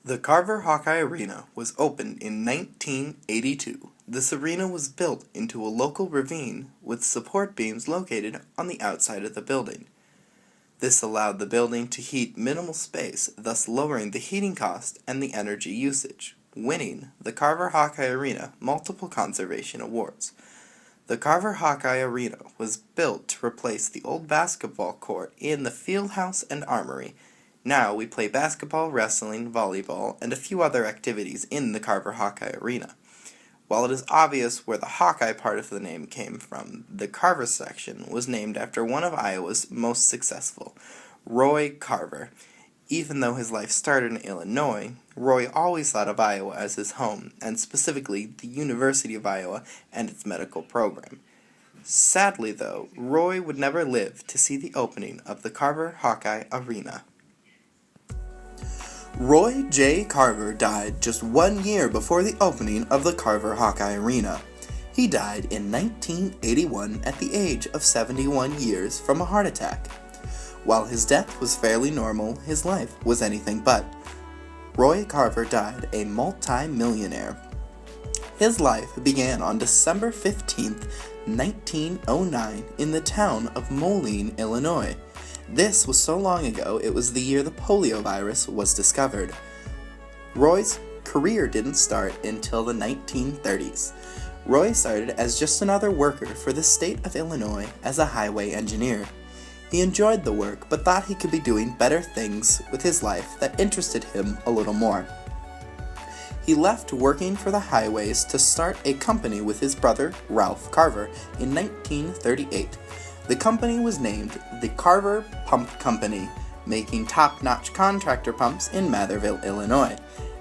The Carver Hawkeye Arena was opened in 1982. This arena was built into a local ravine with support beams located on the outside of the building. This allowed the building to heat minimal space, thus lowering the heating cost and the energy usage, winning the Carver Hawkeye Arena multiple conservation awards. The Carver Hawkeye Arena was built to replace the old basketball court in the Fieldhouse and Armory. Now we play basketball, wrestling, volleyball, and a few other activities in the Carver Hawkeye Arena. While it is obvious where the Hawkeye part of the name came from, the Carver section was named after one of Iowa's most successful, Roy Carver. Even though his life started in Illinois, Roy always thought of Iowa as his home, and specifically the University of Iowa and its medical program. Sadly, though, Roy would never live to see the opening of the Carver Hawkeye Arena. Roy J. Carver died just 1 year before the opening of the Carver Hawkeye Arena. He died in 1981 at the age of 71 years from a heart attack. While his death was fairly normal, his life was anything but. Roy Carver died a multi-millionaire. His life began on December 15, 1909 in the town of Moline, Illinois. This was so long ago, it was the year the polio virus was discovered. Roy's career didn't start until the 1930s. Roy started as just another worker for the state of Illinois as a highway engineer. He enjoyed the work, but thought he could be doing better things with his life that interested him a little more. He left working for the highways to start a company with his brother, Ralph Carver, in 1938. The company was named the Carver Pump Company, making top-notch contractor pumps in Matherville, Illinois.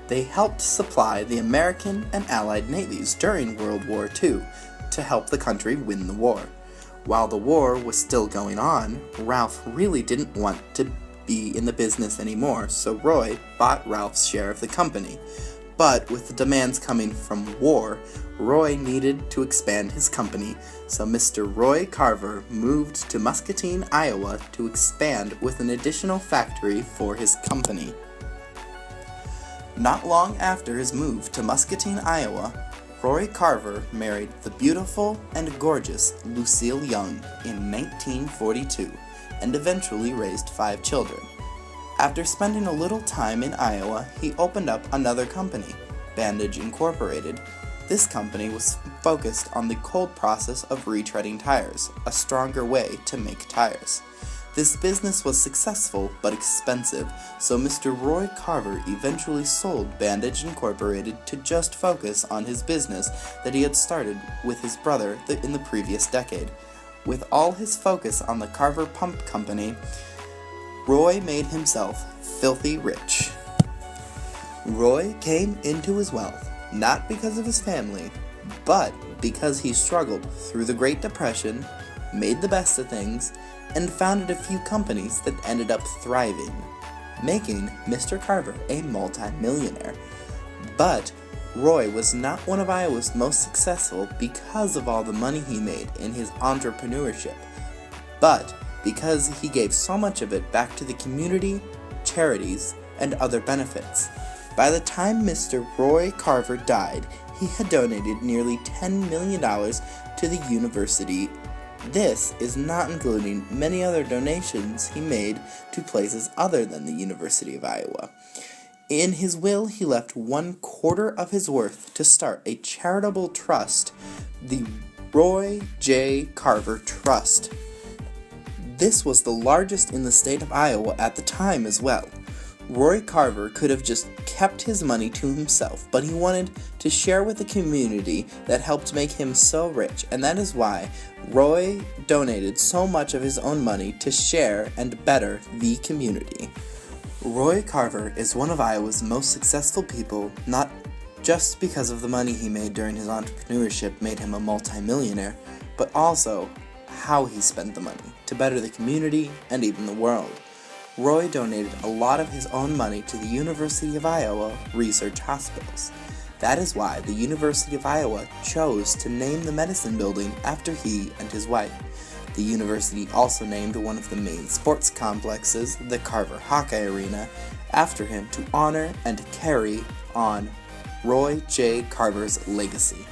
They helped supply the American and Allied navies during World War II to help the country win the war. While the war was still going on, Ralph really didn't want to be in the business anymore, so Roy bought Ralph's share of the company. But with the demands coming from war, Roy needed to expand his company, so Mr. Roy Carver moved to Muscatine, Iowa to expand with an additional factory for his company. Not long after his move to Muscatine, Iowa, Roy Carver married the beautiful and gorgeous Lucille Young in 1942 and eventually raised 5 children. After spending a little time in Iowa, he opened up another company, Bandage Incorporated. This company was focused on the cold process of retreading tires, a stronger way to make tires. This business was successful but expensive, so Mr. Roy Carver eventually sold Bandage Incorporated to just focus on his business that he had started with his brother in the previous decade. With all his focus on the Carver Pump Company, Roy made himself filthy rich. Roy came into his wealth not because of his family, but because he struggled through the Great Depression, made the best of things, and founded a few companies that ended up thriving, making Mr. Carver a multi-millionaire. But Roy was not one of Iowa's most successful because of all the money he made in his entrepreneurship, but because he gave so much of it back to the community, charities, and other benefits. By the time Mr. Roy Carver died, he had donated nearly $10 million to the university. This is not including many other donations he made to places other than the University of Iowa. In his will, he left 1/4 of his worth to start a charitable trust, the Roy J. Carver Trust. This was the largest in the state of Iowa at the time as well. Roy Carver could have just kept his money to himself, but he wanted to share with the community that helped make him so rich, and that is why Roy donated so much of his own money to share and better the community. Roy Carver is one of Iowa's most successful people, not just because of the money he made during his entrepreneurship made him a multi-millionaire, but also how he spent the money to better the community and even the world. Roy donated a lot of his own money to the University of Iowa research hospitals. That is why the University of Iowa chose to name the medicine building after he and his wife. The The university also named one of the main sports complexes, the Carver Hawkeye Arena, after him to honor and carry on Roy J. Carver's legacy.